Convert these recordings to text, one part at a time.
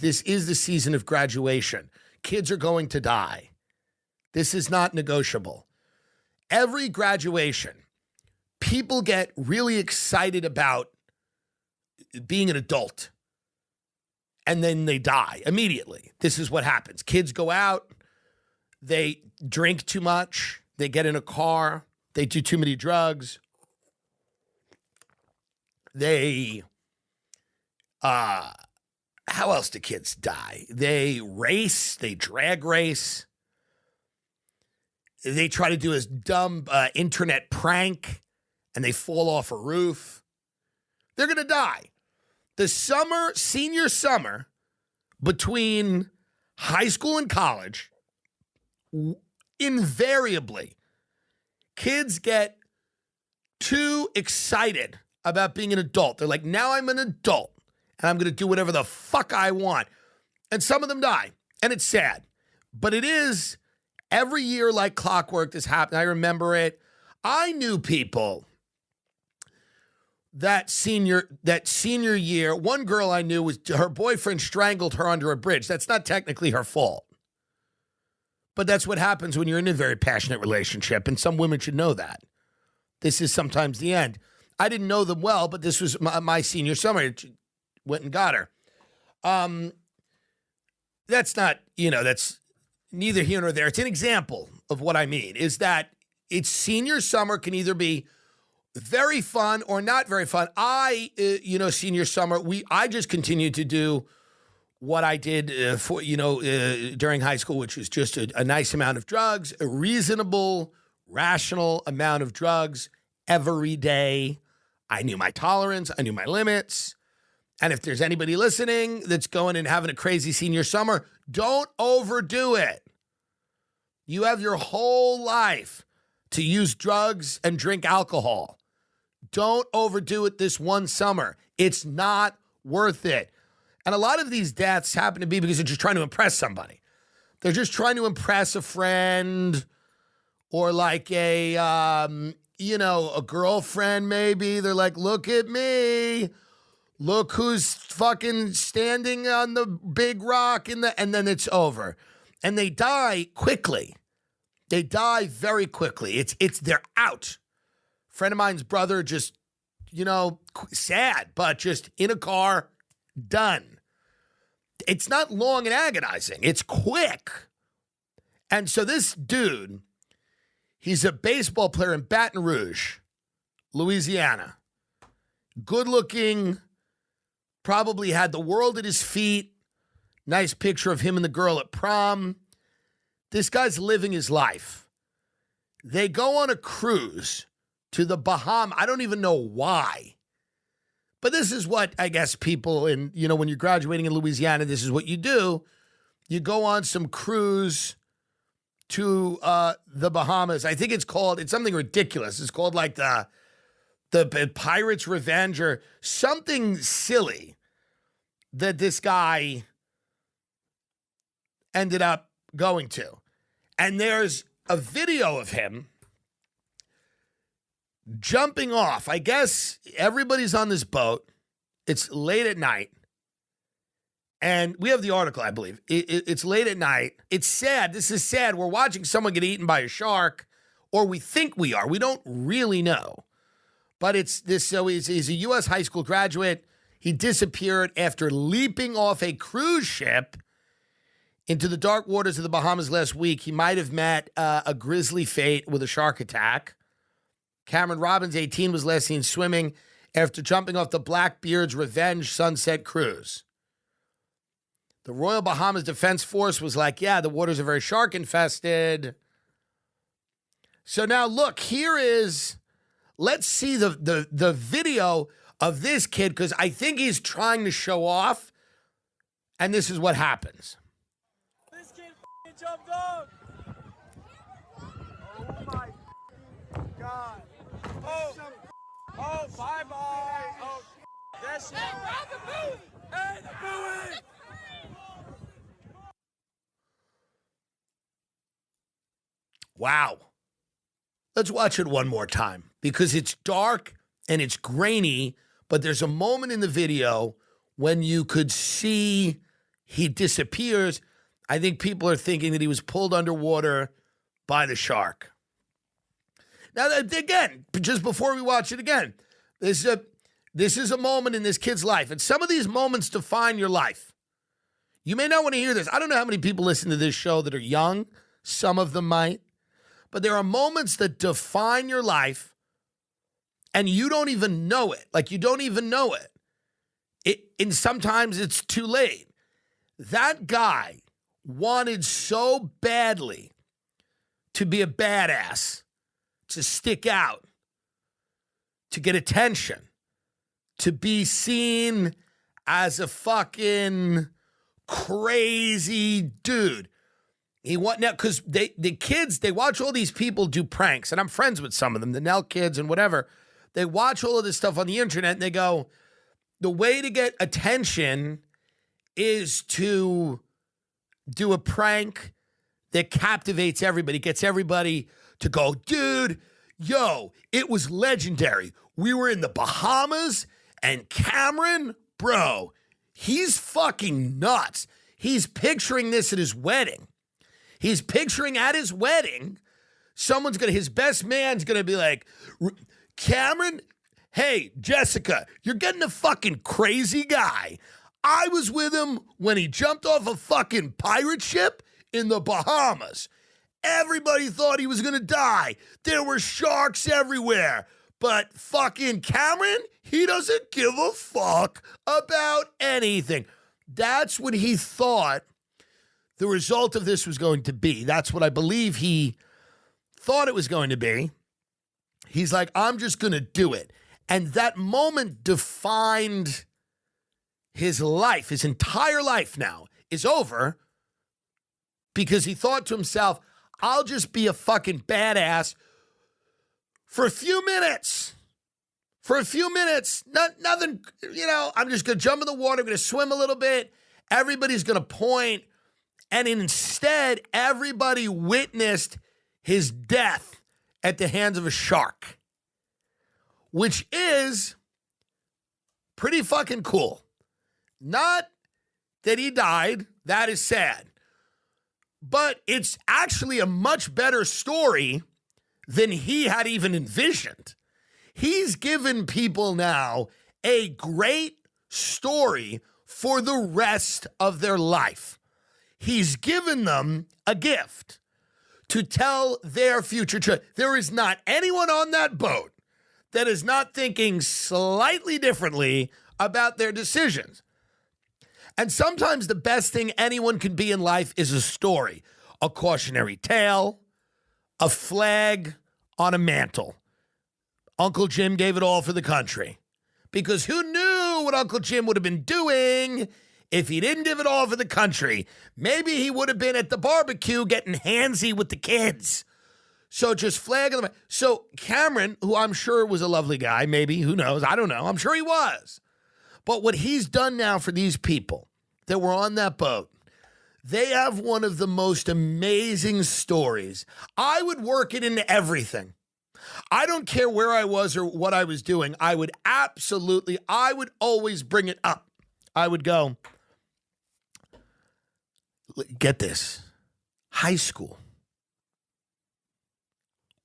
This is the season of graduation. Kids are going to die. This is not negotiable. Every graduation, people get really excited about being an adult, and then they die immediately. This is what happens. Kids go out, they drink too much, they get in a car, they do too many drugs, they, how else do kids die? They race, they drag race. They try to do a dumb internet prank, and they fall off a roof. They're going to die. The summer, senior summer, between high school and college, invariably, kids get too excited about being an adult. They're like, now I'm an adult, and I'm going to do whatever the fuck I want. And some of them die, and it's sad. But it is every year like clockwork this happened. I remember it. I knew people that senior year. One girl I knew, was her boyfriend strangled her under a bridge. That's not technically her fault. But that's what happens when you're in a very passionate relationship, and some women should know that. This is sometimes the end. I didn't know them well, but this was my senior summer. Went and got her. That's not, that's neither here nor there. It's an example of what I mean, is that it's senior summer can either be very fun or not very fun. Senior summer, I just continued to do what I did during high school, which was just a nice amount of drugs, a reasonable, rational amount of drugs every day. I knew my tolerance. I knew my limits. And if there's anybody listening that's going and having a crazy senior summer, don't overdo it. You have your whole life to use drugs and drink alcohol. Don't overdo it this one summer. It's not worth it. And a lot of these deaths happen to be because they're just trying to impress somebody. They're just trying to impress a friend or like a girlfriend maybe. They're like, look at me. Look who's fucking standing on the big rock and then it's over. And they die quickly. They die very quickly. They're out. Friend of mine's brother just, sad, but just in a car, done. It's not long and agonizing. It's quick. And so this dude, he's a baseball player in Baton Rouge, Louisiana. Good looking, probably had the world at his feet. Nice picture of him and the girl at prom. This guy's living his life. They go on a cruise to the Bahamas. I don't even know why. But this is what I guess people when you're graduating in Louisiana, this is what you do. You go on some cruise to the Bahamas. I think it's something ridiculous. It's called like the Pirate's Revenge or something silly that this guy ended up going to. And there's a video of him jumping off. I guess everybody's on this boat. It's late at night. And we have the article, I believe. It's late at night. It's sad. This is sad. We're watching someone get eaten by a shark, or we think we are. We don't really know. But it's this. So he's a U.S. high school graduate. He disappeared after leaping off a cruise ship into the dark waters of the Bahamas last week. He might have met a grisly fate with a shark attack. Cameron Robbins, 18, was last seen swimming after jumping off the Blackbeard's Revenge Sunset Cruise. The Royal Bahamas Defense Force was like, yeah, the waters are very shark-infested. So now, look, let's see the video of this kid, because I think he's trying to show off, and this is what happens. This kid jumped off. Oh, my God. Oh, bye-bye. Oh, that's it. Hey, grab the buoy. Hey, the buoy. Wow. Let's watch it one more time because it's dark and it's grainy, but there's a moment in the video when you could see He disappears. I think people are thinking that he was pulled underwater by the shark. Now, again, just before we watch it again, this is a moment in this kid's life, and some of these moments define your life. You may not want to hear this. I don't know how many people listen to this show that are young. Some of them might. But there are moments that define your life, and you don't even know it. Like, you don't even know it. And sometimes it's too late. That guy wanted so badly to be a badass, to stick out, to get attention, to be seen as a fucking crazy dude. He want now because the kids, they watch all these people do pranks, and I'm friends with some of them, the Nell kids and whatever. They watch all of this stuff on the internet and they go, the way to get attention is to do a prank that captivates everybody, gets everybody to go, dude, yo, it was legendary. We were in the Bahamas and Cameron, bro, he's fucking nuts. He's picturing this at his wedding. He's picturing at his wedding, his best man's going to be like, Cameron, hey, Jessica, you're getting a fucking crazy guy. I was with him when he jumped off a fucking pirate ship in the Bahamas. Everybody thought he was going to die. There were sharks everywhere. But fucking Cameron, he doesn't give a fuck about anything. That's what he thought the result of this was going to be. That's what I believe he thought it was going to be. He's like, I'm just going to do it. And that moment defined his life. His entire life now is over because he thought to himself, I'll just be a fucking badass for a few minutes. For a few minutes. Nothing, I'm just going to jump in the water. I'm going to swim a little bit. Everybody's going to point. And instead, everybody witnessed his death at the hands of a shark, which is pretty fucking cool. Not that he died. That is sad. But it's actually a much better story than he had even envisioned. He's given people now a great story for the rest of their life. He's given them a gift to tell their future. There is not anyone on that boat that is not thinking slightly differently about their decisions. And sometimes the best thing anyone can be in life is a story, a cautionary tale, a flag on a mantle. Uncle Jim gave it all for the country. Because who knew what Uncle Jim would have been doing if he didn't give it all for the country? Maybe he would have been at the barbecue getting handsy with the kids. So just flag on the... So Cameron, who I'm sure was a lovely guy, maybe, who knows? I don't know. I'm sure he was. But what he's done now for these people that were on that boat, they have one of the most amazing stories. I would work it into everything. I don't care where I was or what I was doing. I would always bring it up. I would go, get this, high school.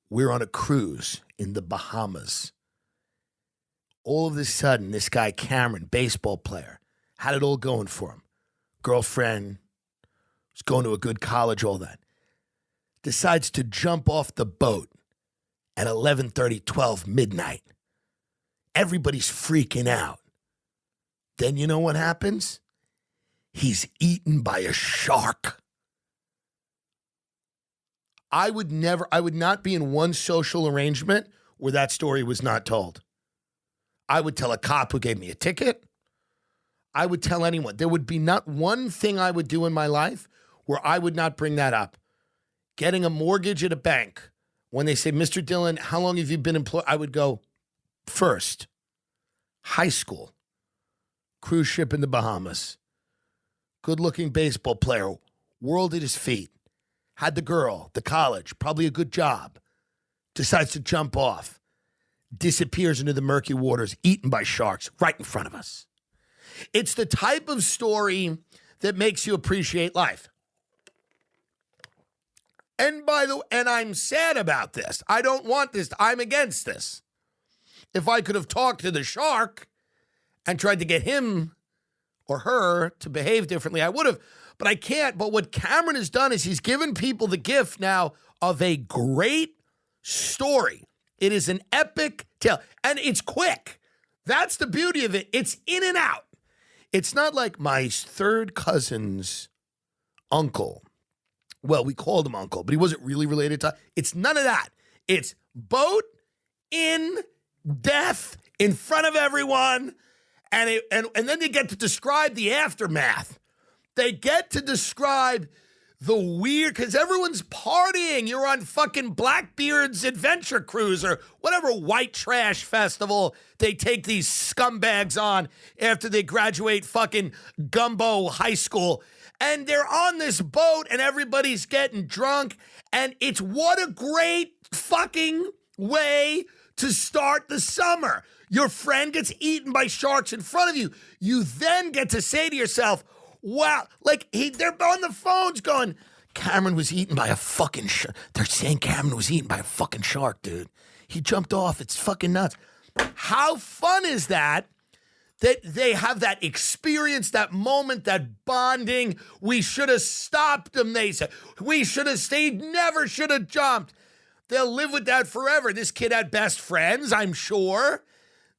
We're on a cruise in the Bahamas. All of a sudden, this guy, Cameron, baseball player, had it all going for him. Girlfriend, was going to a good college, all that. Decides to jump off the boat at 11:30, 12, midnight. Everybody's freaking out. Then you know what happens? He's eaten by a shark. I would not be in one social arrangement where that story was not told. I would tell a cop who gave me a ticket. I would tell anyone. There would be not one thing I would do in my life where I would not bring that up. Getting a mortgage at a bank. When they say, Mr. Dillon, how long have you been employed? I would go, first, high school, cruise ship in the Bahamas, good-looking baseball player, world at his feet, had the girl, the college, probably a good job, decides to jump off, disappears into the murky waters, eaten by sharks right in front of us. It's the type of story that makes you appreciate life. And and I'm sad about this. I don't want this. I'm against this. If I could have talked to the shark and tried to get him or her to behave differently, I would have, but I can't. But what Cameron has done is he's given people the gift now of a great story. It is an epic tale, and it's quick. That's the beauty of it. It's in and out. It's not like my third cousin's uncle. Well, we called him uncle, but he wasn't really related to. It's none of that. It's boat in death in front of everyone, and then they get to describe the aftermath. They get to describe the weird, because everyone's partying. You're on fucking Blackbeard's adventure cruise or whatever white trash festival they take these scumbags on after they graduate fucking Gumbo High School. And they're on this boat and everybody's getting drunk. And it's what a great fucking way to start the summer. Your friend gets eaten by sharks in front of you. You then get to say to yourself, wow, like they're on the phones going, Cameron was eaten by a fucking shark. They're saying Cameron was eaten by a fucking shark, dude. He jumped off. It's fucking nuts. How fun is that? That they have that experience, that moment, that bonding. We should have stopped them, they said. We should have stayed, never should have jumped. They'll live with that forever. This kid had best friends, I'm sure.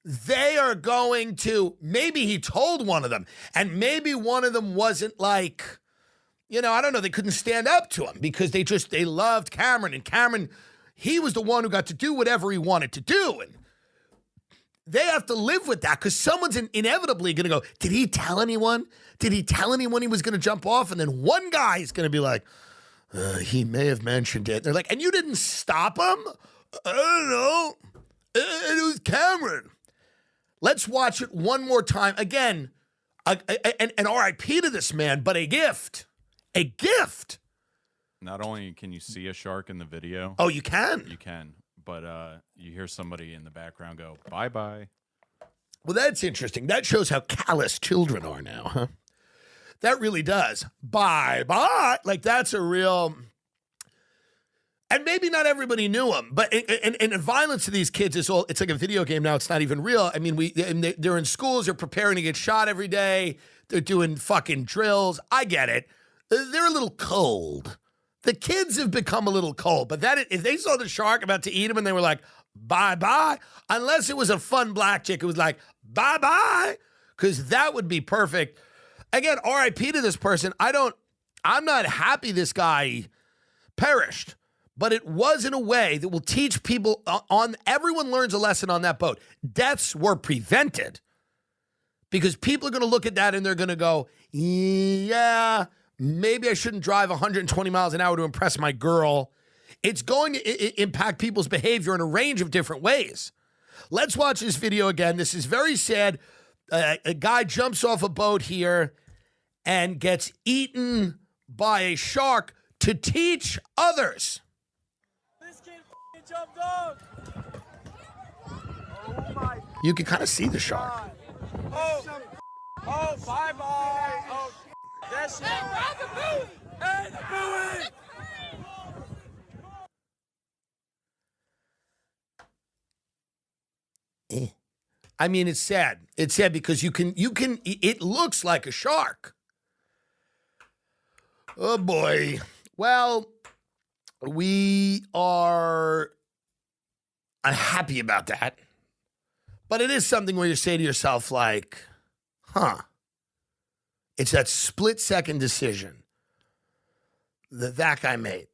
They are going to, maybe he told one of them, and maybe one of them wasn't like, I don't know, they couldn't stand up to him because they loved Cameron, and Cameron, he was the one who got to do whatever he wanted to do, and they have to live with that because someone's inevitably going to go, did he tell anyone? Did he tell anyone he was going to jump off? And then one guy is going to be like, he may have mentioned it. They're like, and you didn't stop him? I don't know. It was Cameron. Let's watch it one more time. Again, an RIP to this man, but a gift. A gift. Not only can you see a shark in the video. Oh, you can? You can. But you hear somebody in the background go, bye-bye. Well, that's interesting. That shows how callous children are now, huh? That really does. Bye-bye. Like, that's a real... And maybe not everybody knew him, but and the violence to these kids is it's like a video game now. It's not even real. I mean, they're in schools. They're preparing to get shot every day. They're doing fucking drills. I get it. They're a little cold. The kids have become a little cold, but if they saw the shark about to eat them and they were like, bye-bye, unless it was a fun black chick, it was like, bye-bye, because that would be perfect. Again, RIP to this person. I'm not happy this guy perished. But it was in a way that will teach people everyone learns a lesson on that boat. Deaths were prevented because people are going to look at that and they're going to go, yeah, maybe I shouldn't drive 120 miles an hour to impress my girl. It's going to impact people's behavior in a range of different ways. Let's watch this video again. This is very sad. A guy jumps off a boat here and gets eaten by a shark to teach others. Jumped off. Oh my. You can kind of see the shark. Oh, bye-bye. Oh, that's it. Hey, grab the buoy. Hey, the buoy. I mean, it's sad. It's sad because it looks like a shark. Oh boy. Well, we are unhappy about that. But it is something where you say to yourself, like, it's that split-second decision that guy made.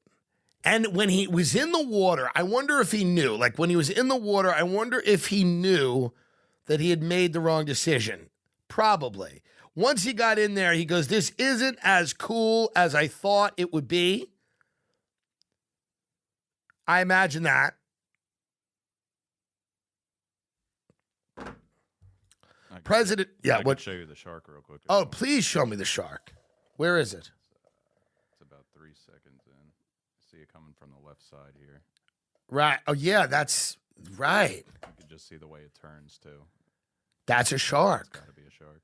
And when he was in the water, I wonder if he knew. Like, when he was in the water, I wonder if he knew that he had made the wrong decision. Probably. Once he got in there, he goes, this isn't as cool as I thought it would be. I imagine that. President, I can show you the shark real quick. Oh, please show me the shark. Where is it? It's about 3 seconds in. See it coming from the left side here. Right. Oh, yeah, that's right. You can just see the way it turns, too. That's a shark. It's got to be a shark.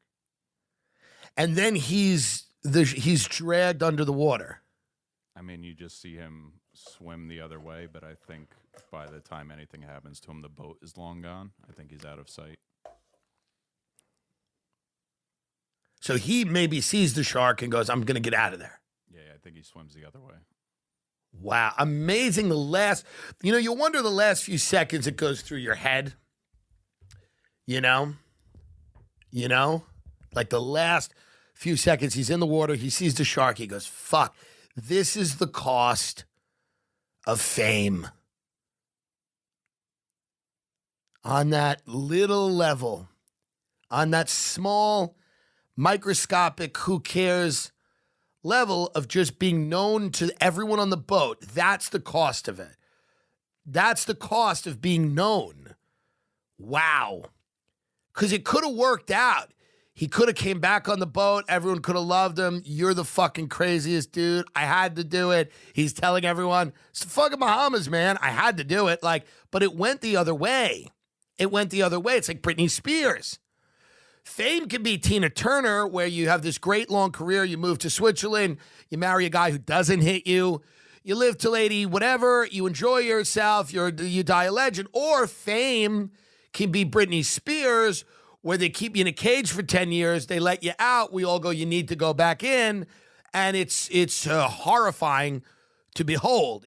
and then he's dragged under the water. I mean, you just see him swim the other way, but I think by the time anything happens to him, the boat is long gone. I think he's out of sight. So he maybe sees the shark and goes, I'm going to get out of there. Yeah, I think he swims the other way. Wow. Amazing. You wonder the last few seconds it goes through your head. You know, like the last few seconds he's in the water, he sees the shark. He goes, fuck, this is the cost of fame. On that little level, on that small, microscopic, who cares level of just being known to everyone on the boat. That's the cost of it. That's the cost of being known. Wow. Because it could have worked out. He could have came back on the boat. Everyone could have loved him. You're the fucking craziest dude. I had to do it. He's telling everyone, it's the fucking Bahamas, man. I had to do it. But it went the other way. It went the other way. It's like Britney Spears. Fame can be Tina Turner, where you have this great long career. You move to Switzerland. You marry a guy who doesn't hit you. You live till 80, whatever. You enjoy yourself. You die a legend. Or fame can be Britney Spears, where they keep you in a cage for 10 years. They let you out. We all go, you need to go back in. And it's horrifying to behold.